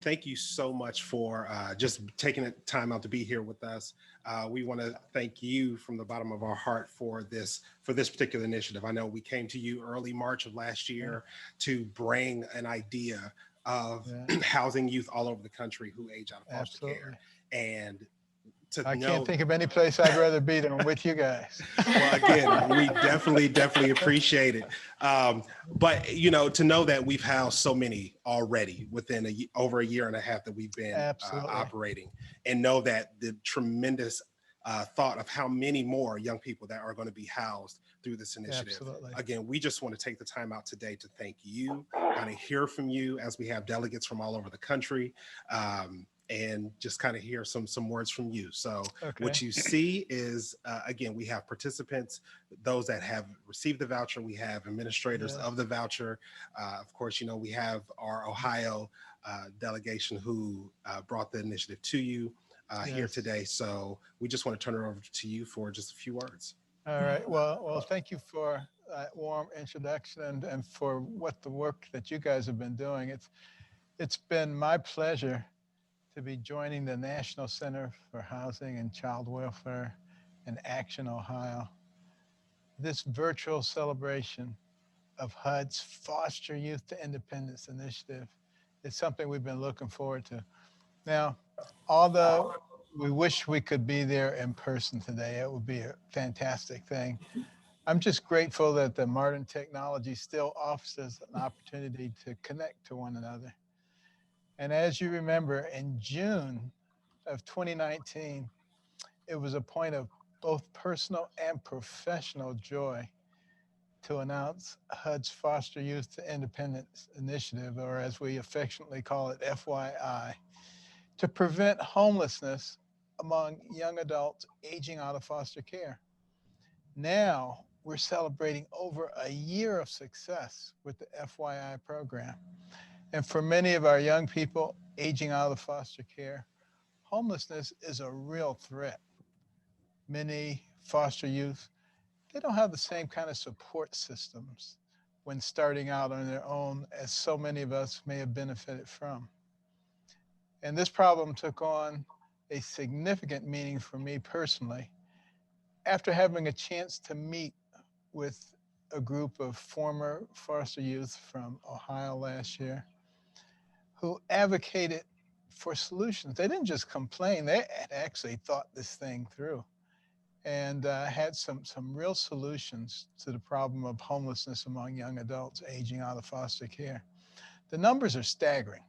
Thank you so much for just taking the time out to be here with us. We want to thank you from the bottom of our heart for this particular initiative. I know we came to you early March of last Yeah, year to bring an idea of yeah, housing youth all over the country who age out of foster care, absolutely. and to I can't know. think of any place I'd rather be than with you guys. Well, again, we definitely appreciate it. But to know that we've housed so many already within over a year and a half that we've been Absolutely. operating, and know that the tremendous thought of how many more young people that are going to be housed through this initiative. Absolutely. Again, we just want to take the time out today to thank you, kind of hear from you as we have delegates from all over the country. And just kind of hear some words from you. So what Okay. you see is, again, we have participants, those that have received the voucher. We have administrators Yes. of the voucher. Of course, we have our Ohio delegation who brought the initiative to you here Yes. today. So we just want to turn it over to you for just a few words. All right. Well, thank you for that warm introduction and for what the work that you guys have been doing. It's been my pleasure to be joining the National Center for Housing and Child Welfare and Action Ohio. This virtual celebration of HUD's Foster Youth to Independence initiative is something we've been looking forward to. Now, although we wish we could be there in person today, it would be a fantastic thing. I'm just grateful that the modern technology still offers us an opportunity to connect to one another. And as you remember, in June of 2019, it was a point of both personal and professional joy to announce HUD's Foster Youth to Independence Initiative, or as we affectionately call it, FYI, to prevent homelessness among young adults aging out of foster care. Now we're celebrating over a year of success with the FYI program. And for many of our young people aging out of foster care, homelessness is a real threat. Many foster youth, they don't have the same kind of support systems when starting out on their own as so many of us may have benefited from. And this problem took on a significant meaning for me personally after having a chance to meet with a group of former foster youth from Ohio last year who advocated for solutions. They didn't just complain, they had actually thought this thing through and had some real solutions to the problem of homelessness among young adults aging out of foster care. The numbers are staggering.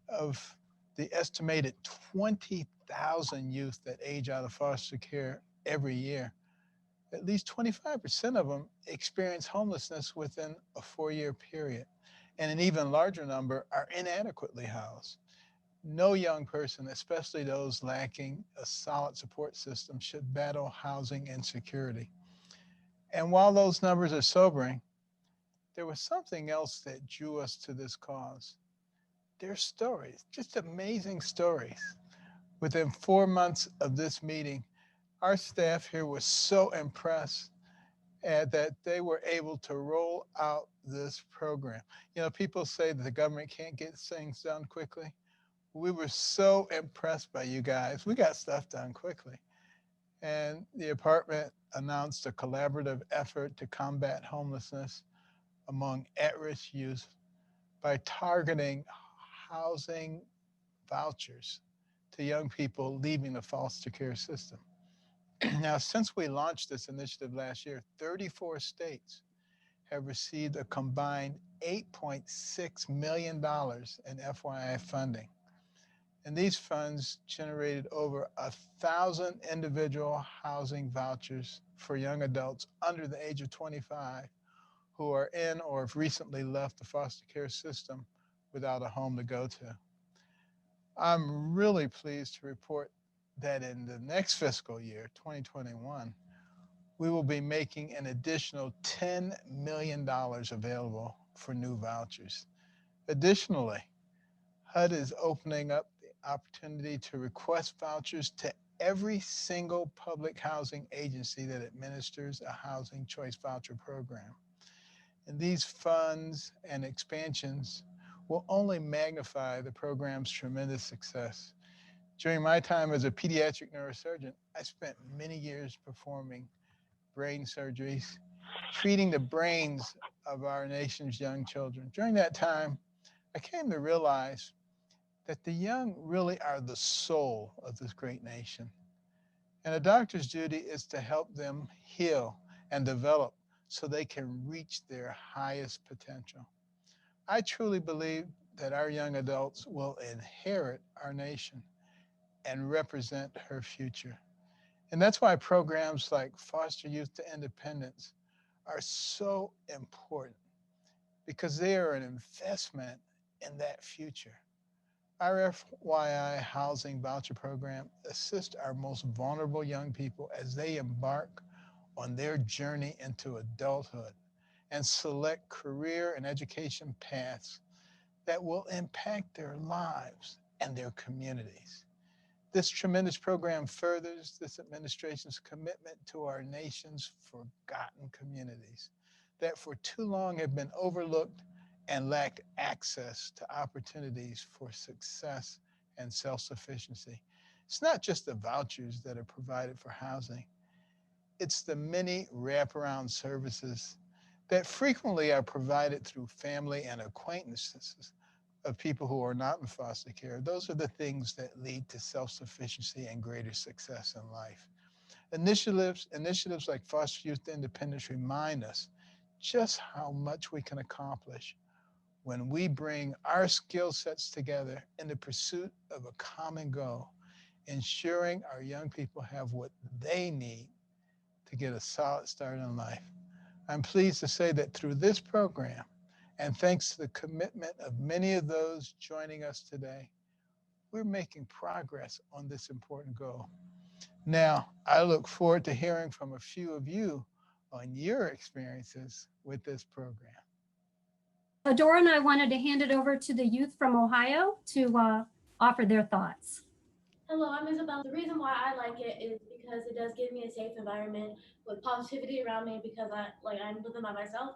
Of the estimated 20,000 youth that age out of foster care every year, at least 25% of them experience homelessness within a 4-year period. And an even larger number are inadequately housed. No young person, especially those lacking a solid support system, should battle housing insecurity. And while those numbers are sobering, there was something else that drew us to this cause. Their stories, just amazing stories. Within 4 months of this meeting, our staff here was so impressed that they were able to roll out this program. People say that the government can't get things done quickly. We were so impressed by you guys. We got stuff done quickly. And the department announced a collaborative effort to combat homelessness among at-risk youth by targeting housing vouchers to young people leaving the foster care system. Now, since we launched this initiative last year, 34 states have received a combined $8.6 million in FYI funding. And these funds generated over 1,000 individual housing vouchers for young adults under the age of 25 who are in or have recently left the foster care system without a home to go to. I'm really pleased to report that in the next fiscal year, 2021, we will be making an additional $10 million available for new vouchers. Additionally, HUD is opening up the opportunity to request vouchers to every single public housing agency that administers a housing choice voucher program. And these funds and expansions will only magnify the program's tremendous success. During my time as a pediatric neurosurgeon, I spent many years performing brain surgeries, treating the brains of our nation's young children. During that time, I came to realize that the young really are the soul of this great nation. And a doctor's duty is to help them heal and develop so they can reach their highest potential. I truly believe that our young adults will inherit our nation and represent her future. And that's why programs like Foster Youth to Independence are so important, because they are an investment in that future. Our FYI Housing Voucher Program assists our most vulnerable young people as they embark on their journey into adulthood and select career and education paths that will impact their lives and their communities. This tremendous program furthers this administration's commitment to our nation's forgotten communities that for too long have been overlooked and lack access to opportunities for success and self-sufficiency. It's not just the vouchers that are provided for housing. It's the many wraparound services that frequently are provided through family and acquaintances of people who are not in foster care. Those are the things that lead to self-sufficiency and greater success in life. Initiatives like Foster Youth to Independence remind us just how much we can accomplish when we bring our skill sets together in the pursuit of a common goal, ensuring our young people have what they need to get a solid start in life. I'm pleased to say that through this program, and thanks to the commitment of many of those joining us today, we're making progress on this important goal. Now, I look forward to hearing from a few of you on your experiences with this program. Adora and I wanted to hand it over to the youth from Ohio to offer their thoughts. Hello, I'm Isabel. The reason why I like it is because it does give me a safe environment with positivity around me, because I'm living by myself.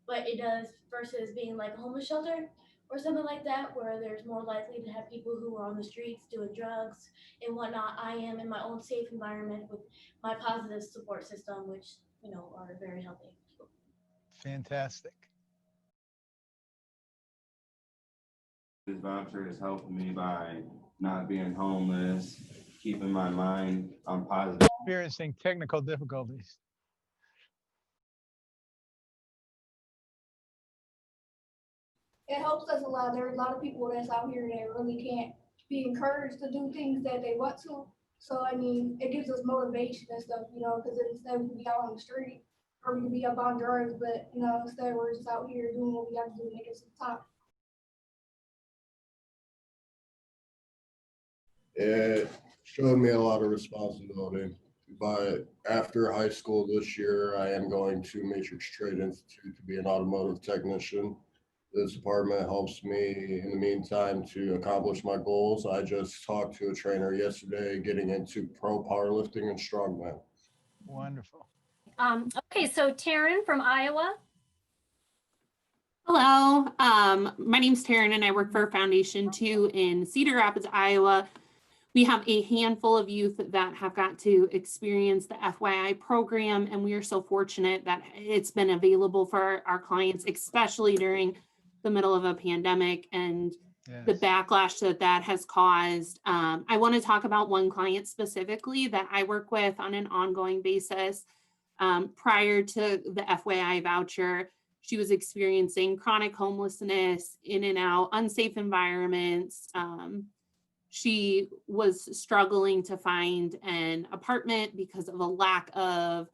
But it does, versus being like a homeless shelter or something like that, where there's more likely to have people who are on the streets doing drugs and whatnot. I am in my own safe environment with my positive support system, which, are very healthy. Fantastic. This voucher has helped me by not being homeless, keeping my mind on positive. Experiencing technical difficulties. It helps us a lot. There are a lot of people that's out here that really can't be encouraged to do things that they want to. So, it gives us motivation and stuff, because instead we could be out on the street or we could be up on drugs, but, instead we're just out here doing what we have to do to make it to the top. It showed me a lot of responsibility, but after high school this year, I am going to Matrix Trade Institute to be an automotive technician. This department helps me in the meantime to accomplish my goals. I just talked to a trainer yesterday getting into pro powerlifting and strongman. Wonderful. Okay, so Taryn from Iowa. Hello, my name's Taryn and I work for Foundation 2 in Cedar Rapids, Iowa. We have a handful of youth that have got to experience the FYI program, and we are so fortunate that it's been available for our clients, especially during the middle of a pandemic and the backlash that has caused. I want to talk about one client specifically that I work with on an ongoing basis. Prior to the FYI voucher, she was experiencing chronic homelessness, in and out, unsafe environments. She was struggling to find an apartment because of a lack of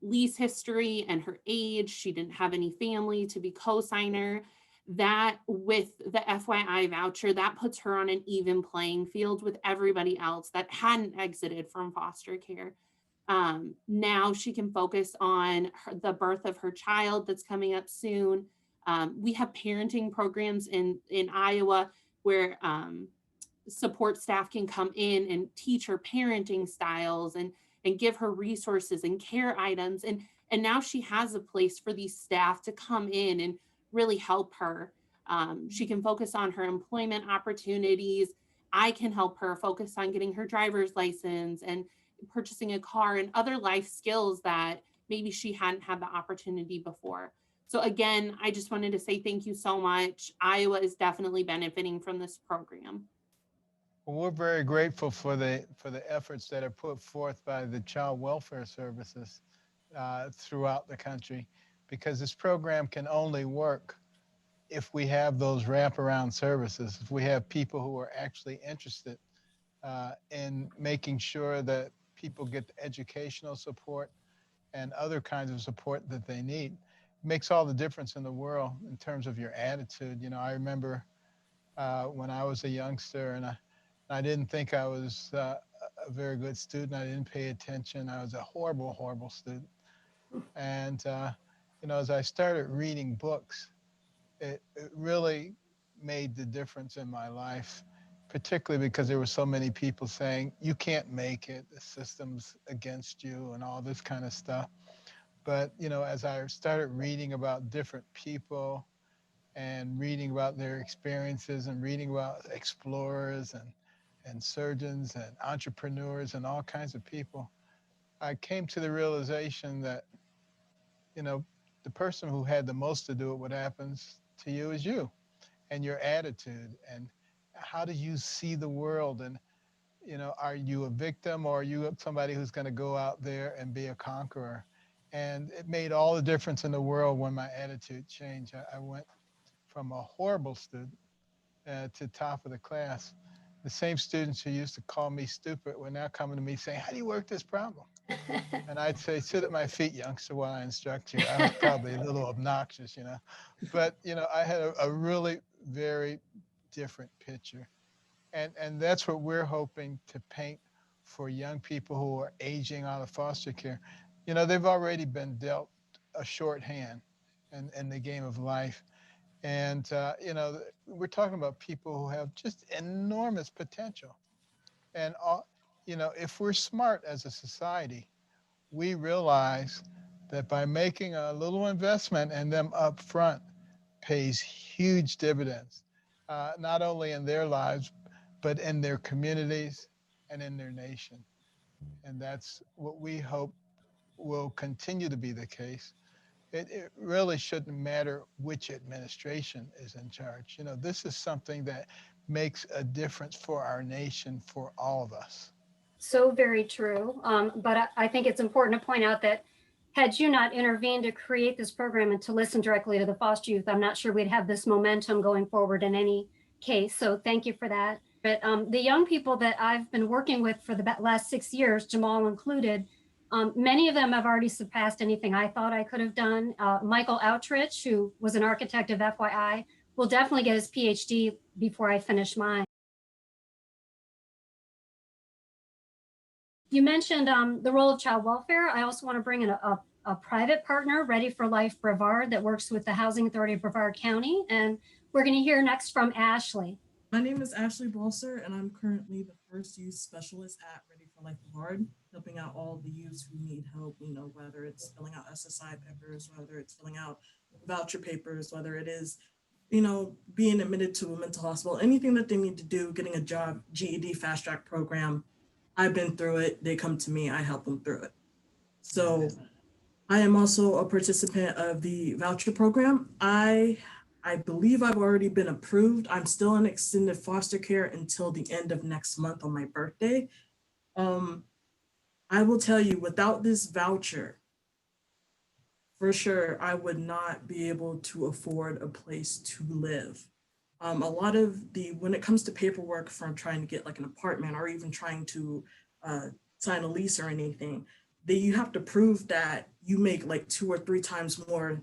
lease history and her age. She didn't have any family to be co-signer. That with the FYI voucher, that puts her on an even playing field with everybody else that hadn't exited from foster care. Now she can focus on the birth of her child that's coming up soon. We have parenting programs in Iowa where support staff can come in and teach her parenting styles and and give her resources and care items. And now she has a place for these staff to come in and really help her. She can focus on her employment opportunities. I can help her focus on getting her driver's license and purchasing a car and other life skills that maybe she hadn't had the opportunity before. So again, I just wanted to say thank you so much. Iowa is definitely benefiting from this program. Well, we're very grateful for the efforts that are put forth by the child welfare services throughout the country, because this program can only work if we have those wraparound services, if we have people who are actually interested in making sure that people get the educational support and other kinds of support that they need. It makes all the difference in the world in terms of your attitude. You know, I remember when I was a youngster, and I didn't think I was a very good student. I didn't pay attention. I was a horrible, horrible student. And, you know, as I started reading books, it really made the difference in my life, particularly because there were so many people saying, you can't make it, the system's against you and all this kind of stuff. But, you know, as I started reading about different people and reading about their experiences and reading about explorers and surgeons and entrepreneurs and all kinds of people, I came to the realization that, you know, the person who had the most to do it, what happens to you is you and your attitude and how do you see the world. And, you know, are you a victim or are you somebody who's going to go out there and be a conqueror? And it made all the difference in the world when my attitude changed. I went from a horrible student to top of the class. The same students who used to call me stupid were now coming to me saying, how do you work this problem? And I'd say, sit at my feet, youngster, while I instruct you. I was probably a little obnoxious, you know. But, you know, I had a really very different picture. And that's what we're hoping to paint for young people who are aging out of foster care. You know, they've already been dealt a shorthand in the game of life. And, you know, we're talking about people who have just enormous potential. And, you know, if we're smart as a society, we realize that by making a little investment in them up front pays huge dividends, not only in their lives, but in their communities and in their nation. And that's what we hope will continue to be the case. It really shouldn't matter which administration is in charge. You know, this is something that makes a difference for our nation, for all of us. So very true. But I think it's important to point out that had you not intervened to create this program and to listen directly to the foster youth, I'm not sure we'd have this momentum going forward in any case. So thank you for that. But the young people that I've been working with for the last 6 years, Jamal included, many of them have already surpassed anything I thought I could have done. Michael Outrich, who was an architect of FYI, will definitely get his PhD before I finish mine. You mentioned the role of child welfare. I also want to bring in a private partner, Ready for Life Brevard, that works with the Housing Authority of Brevard County. And we're going to hear next from Ashley. My name is Ashley Bolser, and I'm currently the first youth specialist at Ready for Life Brevard, helping out all the youths who need help, you know, whether it's filling out SSI papers, whether it's filling out voucher papers, whether it is, you know, being admitted to a mental hospital, anything that they need to do, getting a job, GED fast track program. I've been through it. They come to me, I help them through it. So I am also a participant of the voucher program. I believe I've already been approved. I'm still in extended foster care until the end of next month on my birthday. I will tell you, without this voucher, for sure, I would not be able to afford a place to live. A lot of when it comes to paperwork from trying to get like an apartment or even trying to sign a lease or anything, you have to prove that you make like 2 or 3 times more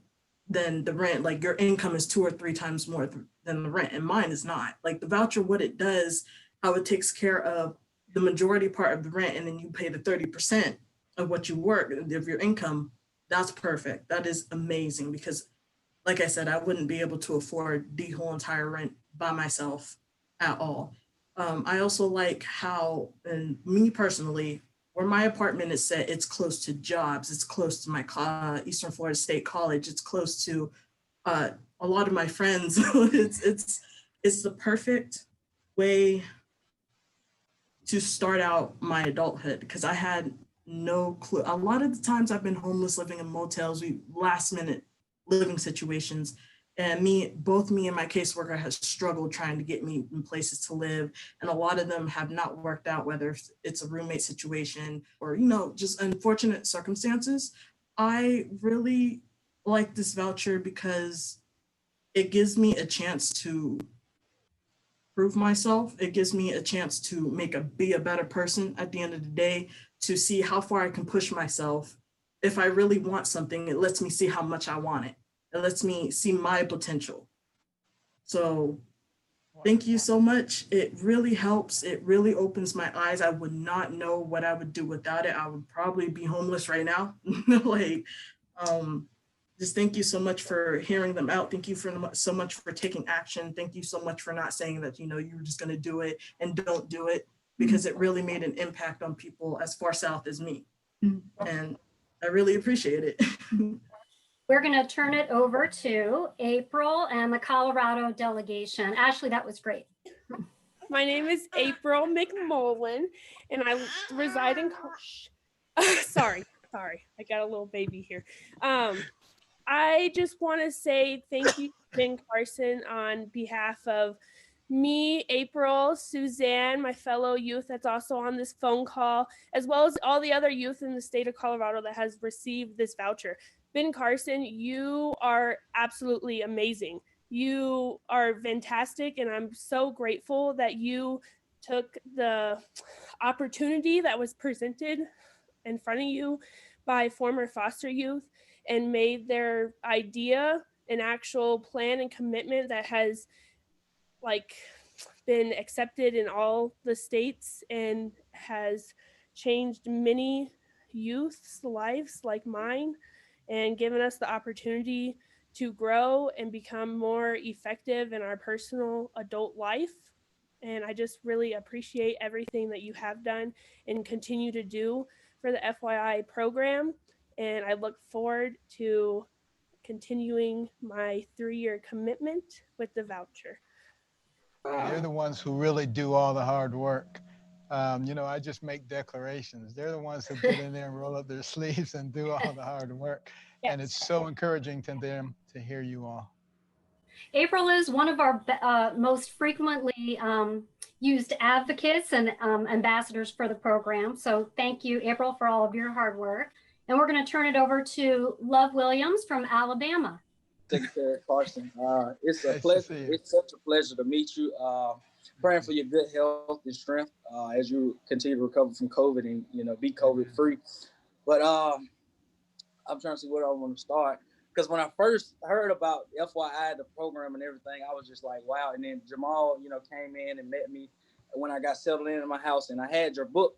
than the rent, like your income is 2 or 3 times more than the rent, and mine is not. Like the voucher, what it does, how it takes care of the majority part of the rent, and then you pay the 30% of what you work, of your income, that's perfect. That is amazing because, like I said, I wouldn't be able to afford the whole entire rent by myself at all. I also like how, and me personally, where my apartment is set, it's close to jobs, it's close to my Eastern Florida State College, it's close to a lot of my friends. It's the perfect way to start out my adulthood, because I had no clue. A lot of the times I've been homeless, living in motels, last minute living situations. And both me and my caseworker has struggled trying to get me in places to live. And a lot of them have not worked out, whether it's a roommate situation or, just unfortunate circumstances. I really like this voucher because it gives me a chance to prove myself. It gives me a chance to be a better person at the end of the day, to see how far I can push myself. If I really want something, it lets me see how much I want it. It lets me see my potential. So thank you so much. It really helps. It really opens my eyes. I would not know what I would do without it. I would probably be homeless right now. Just thank you so much for hearing them out. Thank you so much for taking action. Thank you so much for not saying that, you were just going to do it and don't do it, because it really made an impact on people as far south as me. And I really appreciate it. We're going to turn it over to April and the Colorado delegation. Ashley, that was great. My name is April Mcmullin, and I reside in. Sorry, I got a little baby here. I just want to say thank you, Ben Carson, on behalf of me, April, Suzanne, my fellow youth that's also on this phone call, as well as all the other youth in the state of Colorado that has received this voucher. Ben Carson, you are absolutely amazing. You are fantastic, and I'm so grateful that you took the opportunity that was presented in front of you by former foster youth and made their idea an actual plan and commitment that has been accepted in all the states and has changed many youth's lives like mine, and given us the opportunity to grow and become more effective in our personal adult life. And I just really appreciate everything that you have done and continue to do for the FYI program. And I look forward to continuing my 3-year commitment with the voucher. They're the ones who really do all the hard work. I just make declarations. They're the ones who get in there and roll up their sleeves and do all the hard work. Yes. And it's so encouraging to them to hear you all. April is one of our most frequently used advocates and ambassadors for the program. So thank you, April, for all of your hard work. And we're going to turn it over to Love Williams from Alabama. Secretary Carson, it's a pleasure. It's such a pleasure to meet you. Praying for your good health and strength as you continue to recover from COVID and be COVID free. But I'm trying to see where I want to start, because when I first heard about FYI, the program and everything, I was just like, wow. And then Jamal, came in and met me when I got settled in my house, and I had your book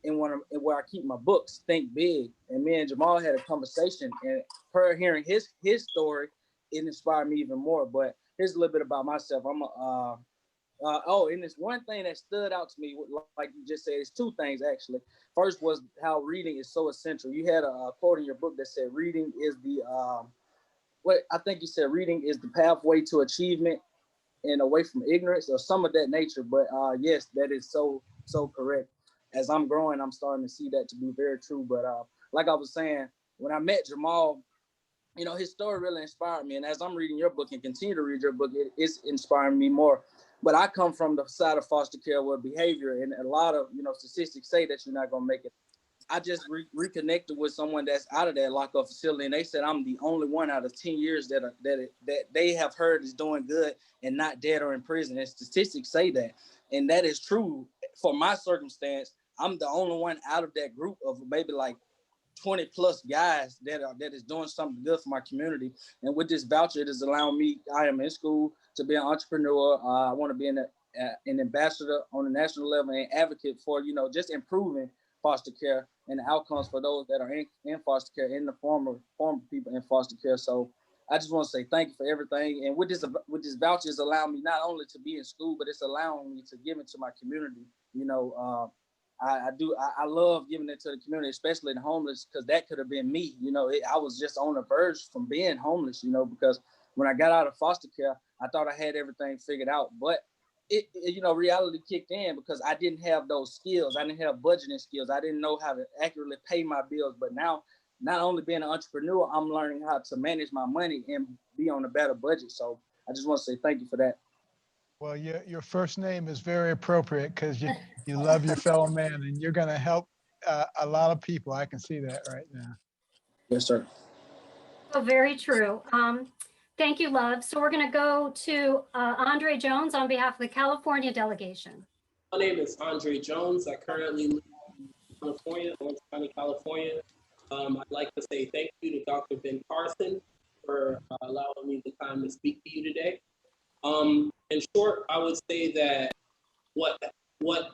in where I keep my books, Think Big. And me and Jamal had a conversation, and per hearing his story, it inspired me even more. But here's a little bit about myself. I'm and this one thing that stood out to me, like you just said, it's 2 things actually. First was how reading is so essential. You had a quote in your book that said, reading is reading is the pathway to achievement and away from ignorance, or some of that nature. But yes, that is so correct. As I'm growing, I'm starting to see that to be very true. But like I was saying, when I met Jamal, his story really inspired me. And as I'm reading your book and continue to read your book, it's inspiring me more. But I come from the side of foster care where behavior and a lot of, statistics say that you're not going to make it. I just reconnected with someone that's out of that lockup facility, and they said I'm the only one out of 10 years that they have heard is doing good and not dead or in prison. And statistics say that. And that is true for my circumstance. I'm the only one out of that group of maybe like 20 plus guys that is doing something good for my community. And with this voucher, it is allowing me, I am in school to be an entrepreneur. I want to be an ambassador on the national level and advocate for, just improving foster care and the outcomes for those that are in foster care, in the former people in foster care. So I just want to say thank you for everything. And with this voucher, it's allowing me not only to be in school, but it's allowing me to give into my community, I love giving it to the community, especially the homeless, because that could have been me. You know, I was just on the verge from being homeless, you know, because when I got out of foster care, I thought I had everything figured out. But you know, reality kicked in because I didn't have those skills. I didn't have budgeting skills. I didn't know how to accurately pay my bills. But now, not only being an entrepreneur, I'm learning how to manage my money and be on a better budget. So I just want to say thank you for that. Well, your first name is very appropriate because you love your fellow man and you're going to help a lot of people. I can see that right now. Yes, sir. Oh, very true. Thank you, love. So we're going to go to Andre Jones on behalf of the California delegation. My name is Andre Jones. I currently live in California, Orange County, California. I'd like to say thank you to Dr. Ben Carson for allowing me the time to speak to you today. In short, I would say that what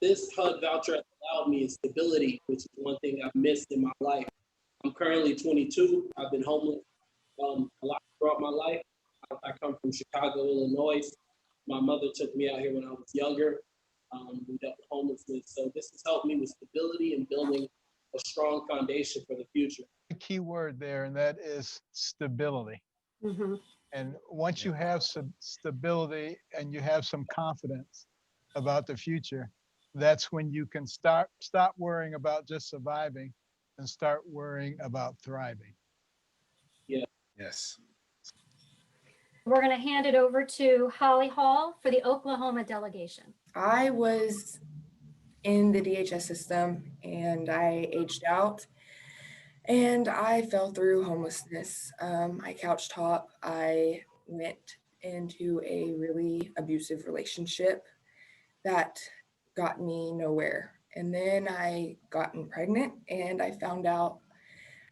this HUD voucher has allowed me is stability, which is one thing I've missed in my life. I'm currently 22. I've been homeless a lot throughout my life. I come from Chicago, Illinois. My mother took me out here when I was younger. We dealt with homelessness. So this has helped me with stability and building a strong foundation for the future. The key word there, and that is stability. Mm-hmm. And once you have some stability and you have some confidence about the future, that's when you can stop worrying about just surviving and start worrying about thriving. Yeah. Yes. We're going to hand it over to Holly Hall for the Oklahoma delegation. I was in the DHS system and I aged out and I fell through homelessness. I couch top. I went into a really abusive relationship that got me nowhere. And then I gotten pregnant and I found out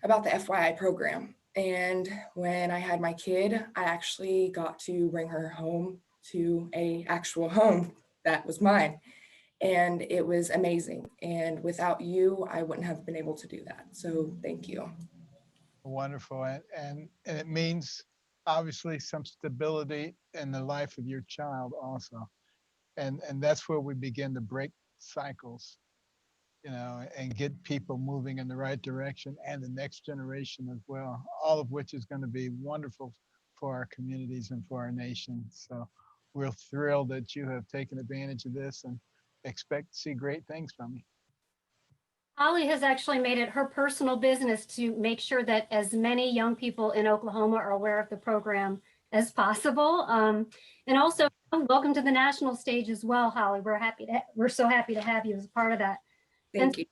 about the FYI program. And when I had my kid, I actually got to bring her home to an actual home that was mine. And it was amazing. And without you, I wouldn't have been able to do that. So thank you. Wonderful. And it means obviously some stability in the life of your child also. And that's where we begin to break cycles, you know, and get people moving in the right direction and the next generation as well, all of which is going to be wonderful for our communities and for our nation. So we're thrilled that you have taken advantage of this and expect to see great things from you. Holly has actually made it her personal business to make sure that as many young people in Oklahoma are aware of the program as possible. And also, welcome to the national stage as well, Holly. We're so happy to have you as a part of that. Thank you.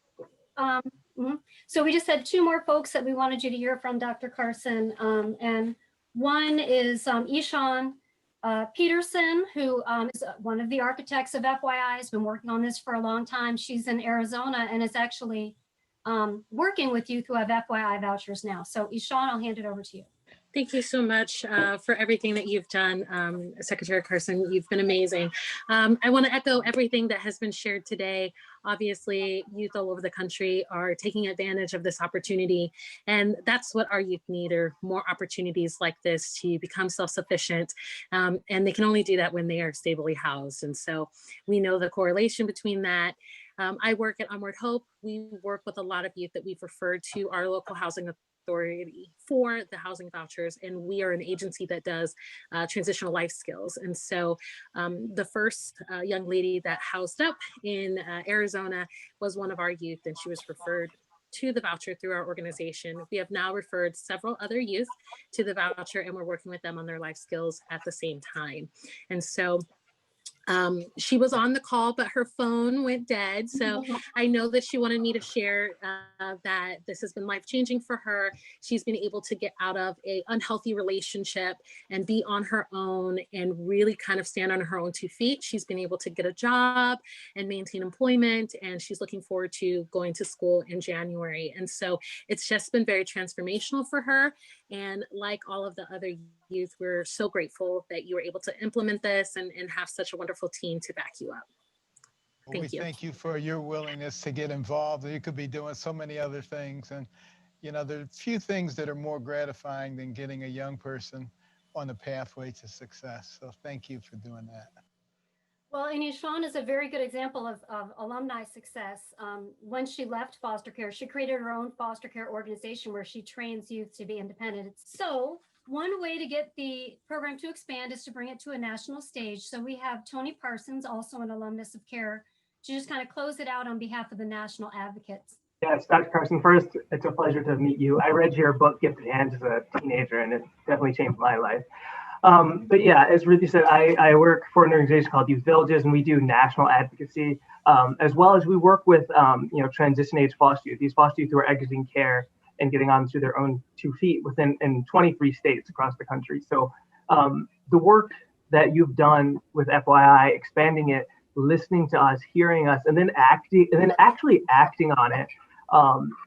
So we just had two more folks that we wanted you to hear from, Dr. Carson. And one is Ishan Peterson, who is one of the architects of FYI, has been working on this for a long time. She's in Arizona and is actually working with youth who have FYI vouchers now. So Ishan, I'll hand it over to you. Thank you so much for everything that you've done, Secretary Carson. You've been amazing. I want to echo everything that has been shared today. Obviously, youth all over the country are taking advantage of this opportunity, and that's what our youth need, are more opportunities like this to become self-sufficient, and they can only do that when they are stably housed. And so we know the correlation between that. I work at Onward Hope. We work with a lot of youth that we've referred to our local housing authority for the housing vouchers, and we are an agency that does transitional life skills. And so the first young lady that housed up in Arizona was one of our youth, and she was referred to the voucher through our organization. We have now referred several other youth to the voucher, and we're working with them on their life skills at the same time. And so she was on the call, but her phone went dead. So I know that she wanted me to share that this has been life-changing for her. She's been able to get out of an unhealthy relationship and be on her own and really kind of stand on her own 2 feet. She's been able to get a job and maintain employment, and she's looking forward to going to school in January. And so it's just been very transformational for her. And like all of the other youth, we're so grateful that you were able to implement this and have such a wonderful team to back you up. Thank you. Thank you for your willingness to get involved. You could be doing so many other things. And, you know, there are few things that are more gratifying than getting a young person on the pathway to success. So thank you for doing that. Well, and Yvonne is a very good example of alumni success. When she left foster care, she created her own foster care organization where she trains youth to be independent. So one way to get the program to expand is to bring it to a national stage. So we have Tony Parsons, also an alumnus of CARE, to just kind of close it out on behalf of the national advocates. Yes, Dr. Carson, first, it's a pleasure to meet you. I read your book, Gifted Hands, as a teenager, and it definitely changed my life. But yeah, as Ruthie said, I work for an organization called Youth Villages, and we do national advocacy, as well as we work with, transition age foster youth, these foster youth who are exiting care and getting onto their own 2 feet in 23 states across the country. So the work that you've done with FYI, expanding it, listening to us, hearing us, and then actually acting on it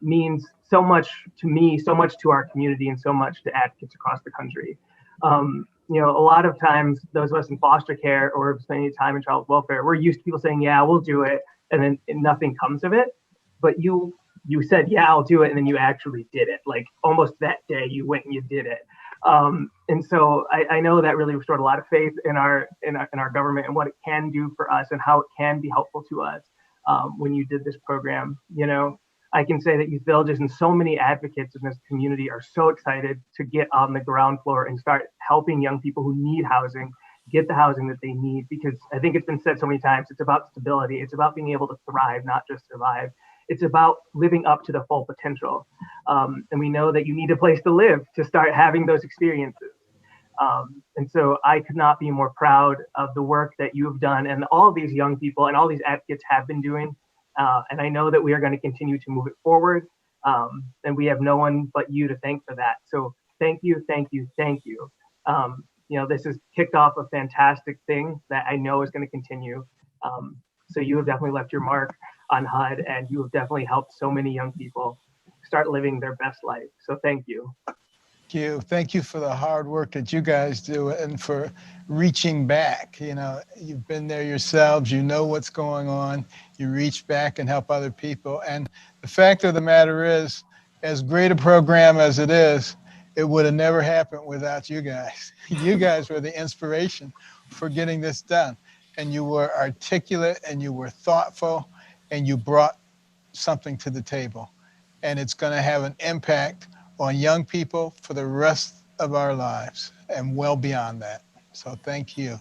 means so much to me, so much to our community, and so much to advocates across the country. A lot of times, those of us in foster care or spending time in child welfare, we're used to people saying, yeah, we'll do it, and then nothing comes of it. But you said, yeah, I'll do it, and then you actually did it. Like almost that day, you went and you did it. And so I know that really restored a lot of faith in our government and what it can do for us and how it can be helpful to us when you did this program. I can say that Youth Villages and so many advocates in this community are so excited to get on the ground floor and start helping young people who need housing get the housing that they need, because I think it's been said so many times, it's about stability. It's about being able to thrive, not just survive. It's about living up to the full potential. And we know that you need a place to live to start having those experiences. And so I could not be more proud of the work that you have done and all of these young people and all these advocates have been doing. And I know that we are going to continue to move it forward. And we have no one but you to thank for that. So thank you, thank you, thank you. This has kicked off a fantastic thing that I know is going to continue. So you have definitely left your mark on HUD, and you have definitely helped so many young people start living their best life. So thank you. Thank you for the hard work that you guys do and for reaching back. You've been there yourselves, you know what's going on, you reach back and help other people. And the fact of the matter is, as great a program as it is, it would have never happened without you guys. You guys were the inspiration for getting this done. And you were articulate and you were thoughtful and you brought something to the table. And it's going to have an impact on young people for the rest of our lives and well beyond that. So thank you.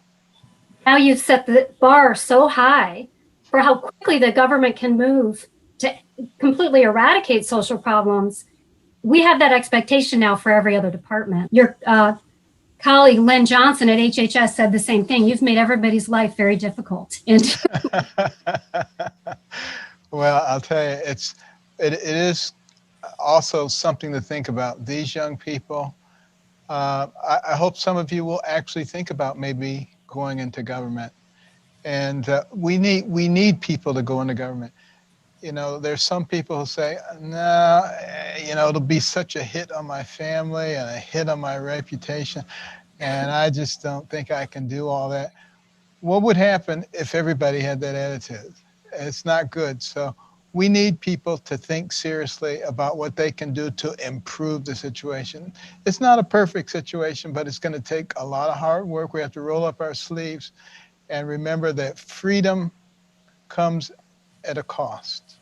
Now you've set the bar so high for how quickly the government can move to completely eradicate social problems. We have that expectation now for every other department. Your colleague Lynn Johnson at HHS said the same thing. You've made everybody's life very difficult. Well, I'll tell you, it is also something to think about. These young people, I hope some of you will actually think about maybe going into government. And we need people to go into government. There's some people who say, no, it'll be such a hit on my family and a hit on my reputation. And I just don't think I can do all that. What would happen if everybody had that attitude? It's not good. So we need people to think seriously about what they can do to improve the situation. It's not a perfect situation, but it's going to take a lot of hard work. We have to roll up our sleeves and remember that freedom comes at a cost.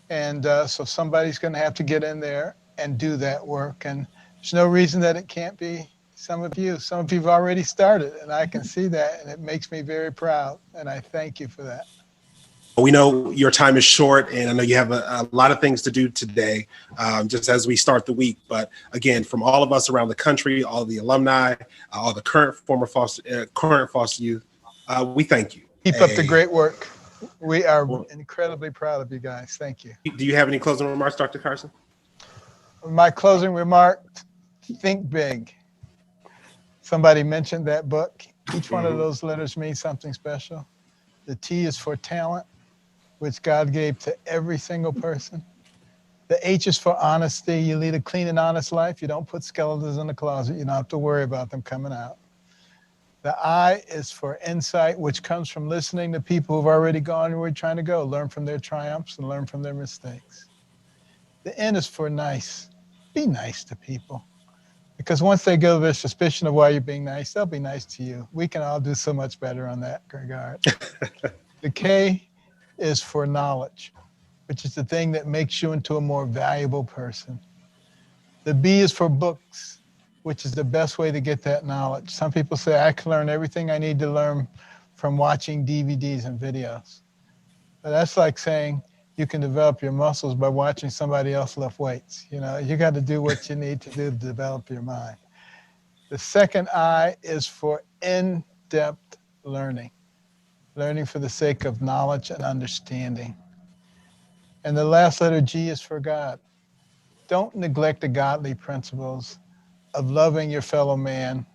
And so somebody's going to have to get in there and do that work. And there's no reason that it can't be some of you. Some of you have already started, and I can see that, and it makes me very proud. And I thank you for that. We know your time is short, and I know you have a lot of things to do today, just as we start the week. But again, from all of us around the country, all of the alumni, all the current foster youth, we thank you. Keep up the great work. We are incredibly proud of you guys. Thank you. Do you have any closing remarks, Dr. Carson? My closing remark, think big. Somebody mentioned that book. Each one of those letters means something special. The T is for talent, which God gave to every single person. The H is for honesty. You lead a clean and honest life. You don't put skeletons in the closet. You don't have to worry about them coming out. The I is for insight, which comes from listening to people who've already gone where we're trying to go, learn from their triumphs and learn from their mistakes. The N is for nice. Be nice to people. Because once they go their suspicion of why you're being nice, they'll be nice to you. We can all do so much better on that regard. The K is for knowledge, which is the thing that makes you into a more valuable person. The B is for books, which is the best way to get that knowledge. Some people say, I can learn everything I need to learn from watching DVDs and videos. But that's like saying you can develop your muscles by watching somebody else lift weights. You know, you got to do what you need to do to develop your mind. The second I is for in-depth learning, learning for the sake of knowledge and understanding. And the last letter, G, is for God. Don't neglect the godly principles of loving your fellow man,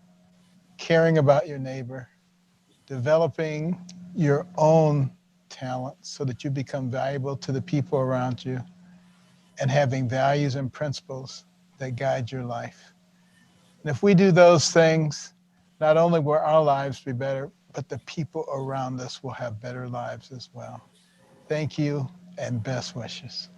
caring about your neighbor, developing your own talents so that you become valuable to the people around you, and having values and principles that guide your life. And if we do those things, not only will our lives be better, but the people around us will have better lives as well. Thank you and best wishes.